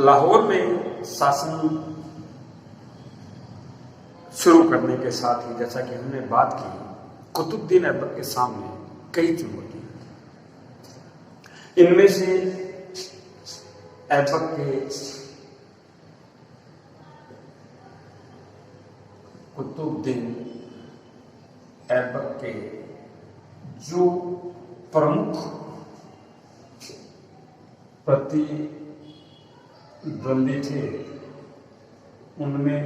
लाहौर में शासन शुरू करने के साथ ही जैसा कि हमने बात की, कुतुबुद्दीन ऐबक के सामने कई चुनौतियां, इनमें से ऐबक के कुतुबुद्दीन ऐबक के जो प्रमुख प्रतिद्वंदी थे उनमें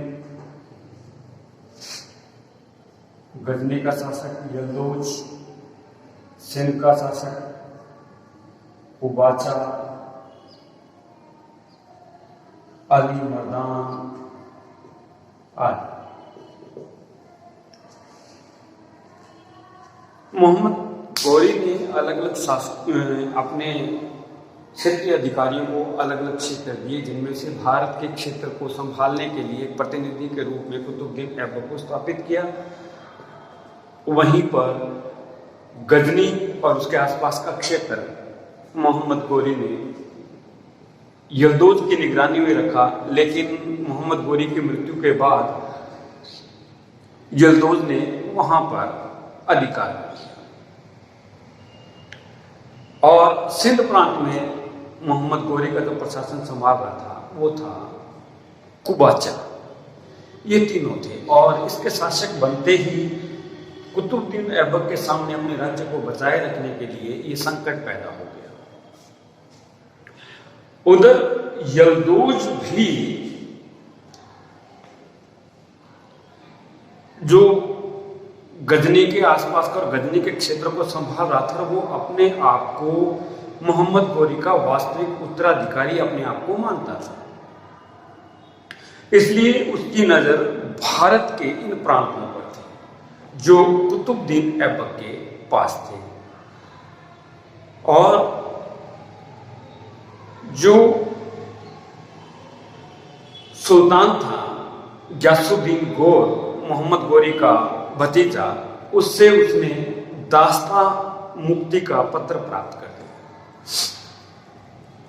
गजनी का शासक यल्दौज, सिंध का शासक कुबाचा, अली मर्दान आदि। मोहम्मद गौरी ने अलग अलग अपने क्षेत्रीय अधिकारियों को अलग अलग क्षेत्र दिए, जिनमें से भारत के क्षेत्र को संभालने के लिए प्रतिनिधि के रूप में कुतुबुद्दीन ऐबक को स्थापित किया। वहीं पर गजनी और उसके आसपास का क्षेत्र मोहम्मद गौरी ने यल्दौज की निगरानी में रखा, लेकिन मोहम्मद गौरी की मृत्यु के बाद यल्दौज ने वहां पर अधिकार किया। और सिंध प्रांत में मोहम्मद गौरी का जो प्रशासन संभाल रहा था वो था कुबाचा। ये तीनों थे और इसके शासक बनते ही कुतुबुद्दीन ऐबक के सामने अपने राज्य को बचाए रखने के लिए ये संकट पैदा हो गया। उधर यल्दौज भी जो गजनी के आसपास का और गजनी के क्षेत्र को संभाल रहा था, वो अपने आप को मोहम्मद गौरी का वास्तविक उत्तराधिकारी अपने आप को मानता था। इसलिए उसकी नजर भारत के इन प्रांतों पर थी जो कुतुबुद्दीन ऐबक के पास थे। और जो सुल्तान था गयासुद्दीन गौर, मोहम्मद गौरी का भतीजा, उससे उसने दास्ता मुक्ति का पत्र प्राप्त कर दिया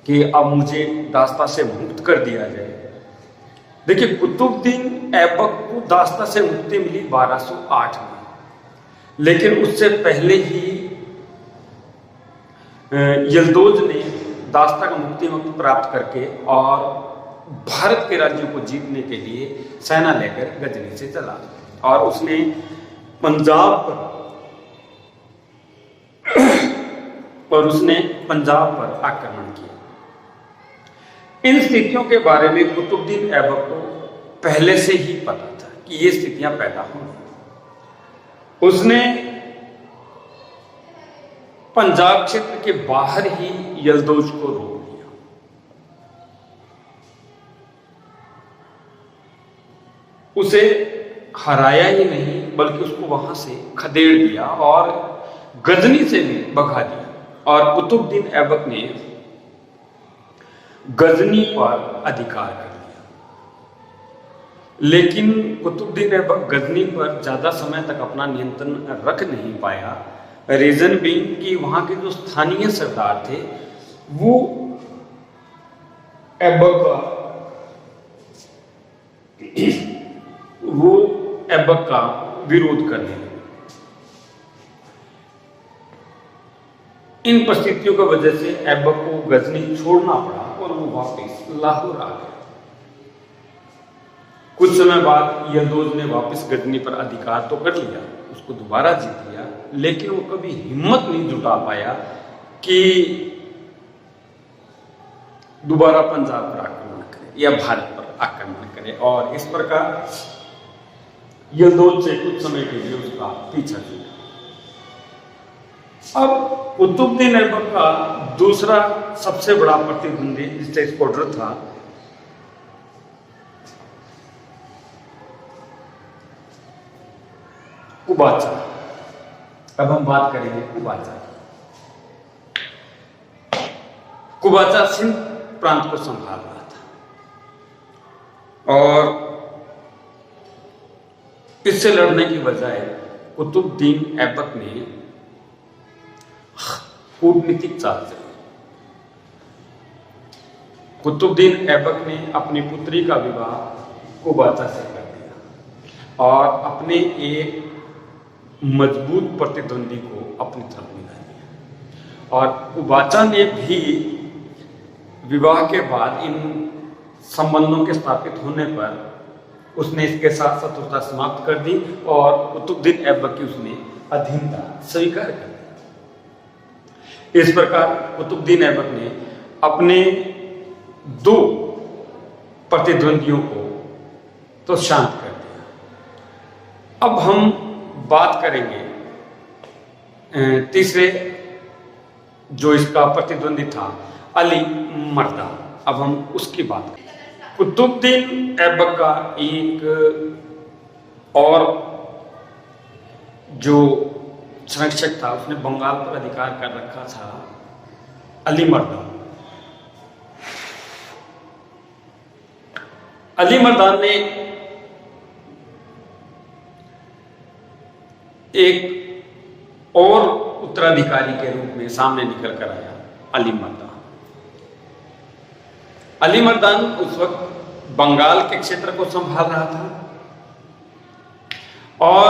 कि अब मुझे दास्ता से मुक्त कर दिया जाए। देखिए, कुतुबुद्दीन ऐबक को दास्ता से मुक्ति मिली 1208 में, लेकिन उससे पहले ही यल्दौज ने दास्ता का मुक्ति प्राप्त करके और भारत के राज्यों को जीतने के लिए सेना लेकर गजनी से चला और उसने पंजाब पर आक्रमण किया। इन स्थितियों के बारे में कुतुबुद्दीन ऐबक को पहले से ही पता था कि ये स्थितियां पैदा होंगी। उसने पंजाब क्षेत्र के बाहर ही यल्दौज को रोक लिया। उसे हराया ही नहीं बल्कि उसको वहां से खदेड़ दिया और गजनी से भी भगा दिया। और कुतुबुद्दीन ऐबक ने गजनी पर अधिकार कर लिया, लेकिन कुतुबुद्दीन ऐबक गजनी पर ज्यादा समय तक अपना नियंत्रण रख नहीं पाया। रीजन बीइंग कि वहां के जो स्थानीय सरदार थे वो ऐबक का विरोध करने लगे। इन परिस्थितियों की वजह से ऐबक को गजनी छोड़ना पड़ा और वो वापस लाहौर आ गया। कुछ समय बाद यल्दौज ने वापस गजनी पर अधिकार तो कर लिया, उसको दोबारा जीत लिया, लेकिन वो कभी हिम्मत नहीं जुटा पाया कि दोबारा पंजाब पर आक्रमण करे या भारत पर आक्रमण करे। और इस प्रकार यल्दौज से कुछ समय के लिए उसका पीछा किया। अब कुतुबुद्दीन ऐबक का दूसरा सबसे बड़ा प्रतिद्वंदी स्टेटहोल्डर था कुबाचा। अब हम बात करेंगे कुबाचा। कुबाचा सिंध प्रांत को संभाल रहा था और इससे लड़ने की बजाय कुतुबुद्दीन ऐबक ने कूटनीतिक चाल चली। कुतुबुद्दीन ऐबक ने अपनी पुत्री का विवाह कुबाचा से कर दिया और अपने एक मजबूत प्रतिद्वंदी को अपनी तरफ मिला दिया। और कुबाचा ने भी विवाह के बाद इन संबंधों के स्थापित होने पर उसने इसके साथ शत्रुता समाप्त कर दी और कुतुबुद्दीन ऐबक की उसने अधीनता स्वीकार कर दी। इस प्रकार कुतुबुद्दीन ऐबक ने अपने दो प्रतिद्वंदियों को तो शांत कर दिया। अब हम बात करेंगे तीसरे जो इसका प्रतिद्वंदी था अली मर्दा। अब हम उसकी बात करें। कुतुबुद्दीन ऐबक का एक और जो संरक्षक था, उसने बंगाल पर अधिकार कर रखा था, अली मर्दान। अली मर्दान ने एक और उत्तराधिकारी के रूप में सामने निकल कर आया, अली मर्दान। अली मर्दान उस वक्त बंगाल के क्षेत्र को संभाल रहा था और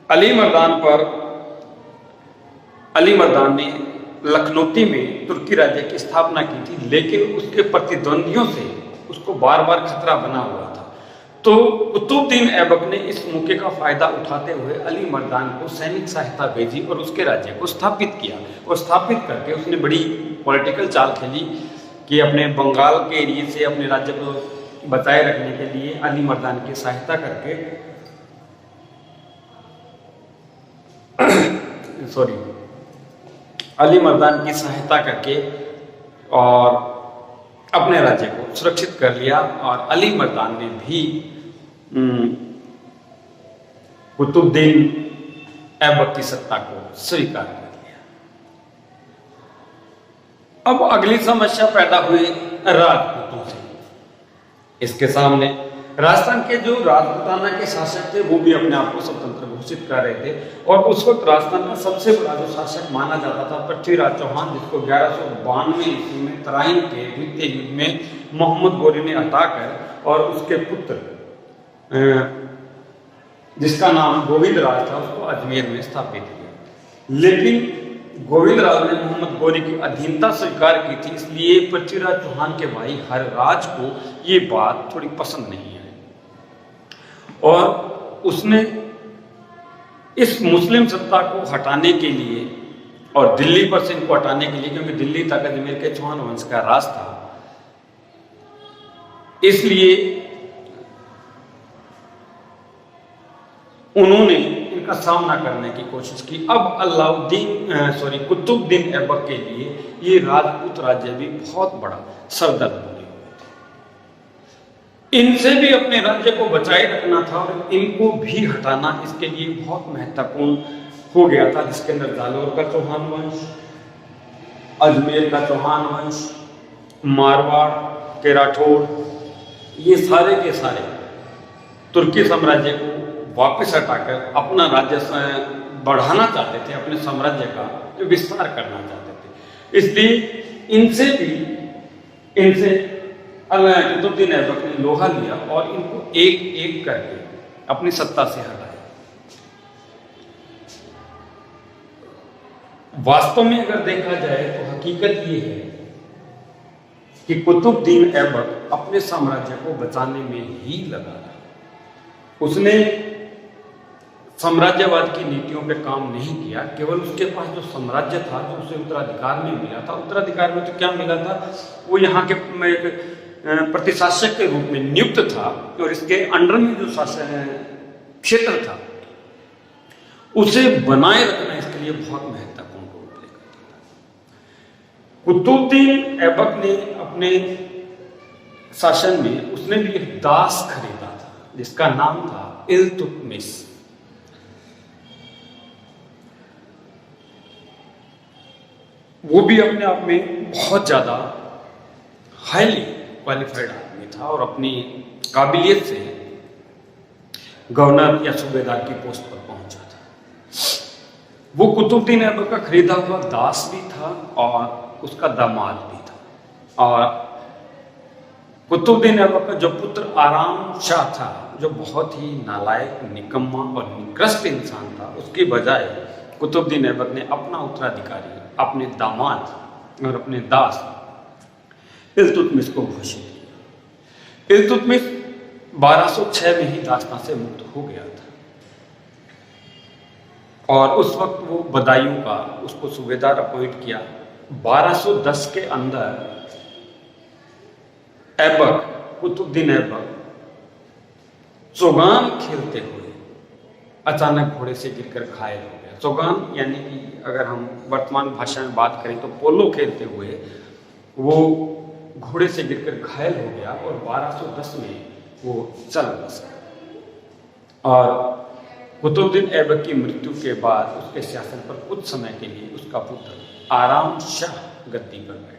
अली मर्दान ने लखनौती में तुर्की राज्य की स्थापना की थी, लेकिन उसके प्रतिद्वंदियों से उसको बार बार खतरा बना हुआ था। तो कुतुबुद्दीन ऐबक ने इस मौके का फायदा उठाते हुए अली मर्दान को सैनिक सहायता भेजी और उसके राज्य को स्थापित किया। और स्थापित करके उसने बड़ी पॉलिटिकल चाल खेली कि अपने बंगाल के एरिए से अपने राज्य को बचाए रखने के लिए अली मर्दान की सहायता करके अली मर्दान की सहायता करके और अपने राज्य को सुरक्षित कर लिया। और अली मर्दान ने भी कुतुबुद्दीन ऐबक की सत्ता को स्वीकार कर लिया। अब अगली समस्या पैदा हुई राजपूतों से। इसके सामने राजस्थान के जो राजपूताना के शासक थे वो भी अपने आप को स्वतंत्र घोषित कर रहे थे और उस वक्त राजस्थान का सबसे बड़ा जो शासक माना जाता था पृथ्वीराज चौहान, जिसको 1192 ईस्वी में तराइन के द्वितीय युद्ध में मोहम्मद गोरी ने हटाकर और उसके पुत्र जिसका नाम गोविंदराज था उसको अजमेर में स्थापित किया। लेकिन गोविंदराज ने मोहम्मद गोरी की अधीनता स्वीकार की थी, इसलिए पृथ्वीराज चौहान के भाई हरराज को ये बात थोड़ी पसंद नहीं आई और उसने इस मुस्लिम सत्ता को हटाने के लिए और दिल्ली पर से इनको हटाने के लिए, क्योंकि दिल्ली तक अजमेर के चौहान वंश का राज था, इसलिए उन्होंने इनका सामना करने की कोशिश की। अब कुतुबुद्दीन ऐबक के लिए ये राजपूत राज्य भी बहुत बड़ा सरदर्द बने हुए थे। इनसे भी अपने राज्य को बचाए रखना था और इनको भी हटाना इसके लिए बहुत महत्वपूर्ण हो गया था, जिसके अंदर जालोर का चौहान वंश, अजमेर का चौहान वंश, मारवाड़ के राठौड़, ये सारे के सारे तुर्की साम्राज्य को वापस हटाकर अपना राज्य बढ़ाना चाहते थे, अपने साम्राज्य का विस्तार करना चाहते थे। इसलिए इनसे कुतुबुद्दीन ऐबक ने लोहा लिया और इनको एक एक करके अपनी सत्ता से हटाया। वास्तव में अगर देखा जाए तो हकीकत ये है कि कुतुबुद्दीन ऐबक अपने साम्राज्य को बचाने में ही लगा था। उसने साम्राज्यवाद की नीतियों पे काम नहीं किया, केवल उसके पास जो साम्राज्य था, जो उसे उत्तराधिकार में मिला था, उत्तराधिकार में तो क्या मिला था, वो यहाँ के प्रतिशासक के रूप में नियुक्त था और इसके अंडर में जो शासन क्षेत्र था उसे बनाए रखना इसके लिए बहुत महत्वपूर्ण रोल प्ले करता था। कुतुबुद्दीन ऐबक ने अपने शासन में उसने भी एक दास खरीदा था जिसका नाम था इल्तुतमिश। वो भी अपने आप में बहुत ज्यादा हाईली क्वालिफाइड आदमी था और अपनी काबिलियत से गवर्नर या सूबेदार की पोस्ट पर पहुंचा था। वो कुतुबुद्दीन ऐबक का खरीदा हुआ दास भी था और उसका दामाद भी था। और कुतुबुद्दीन ऐबक का जो पुत्र आराम शाह था, जो बहुत ही नालायक, निकम्मा और निकृष्ट इंसान था, उसके बजाय कुतुबुद्दीन ऐबक ने अपना उत्तराधिकारी अपने दामाद और अपने दास इल्तुतमिश को घोषित किया। इल्तुतमिश 1206 में ही दास्तां से मुक्त हो गया था और उस वक्त वो बदायूं का उसको सूबेदार अपॉइंट किया। 1210 के अंदर ऐबक, कुतुबुद्दीन ऐबक चौगान खेलते हुए अचानक घोड़े से गिरकर घायल हो गया। चौगान यानी कि अगर हम वर्तमान भाषा में बात करें तो पोलो खेलते हुए वो घोड़े से गिरकर घायल हो गया और 1210 में वो चल बसा। और कुतुबुद्दीन ऐबक की मृत्यु के बाद उसके शासन पर कुछ समय के लिए उसका पुत्र आराम शाह गद्दी पर बैठा।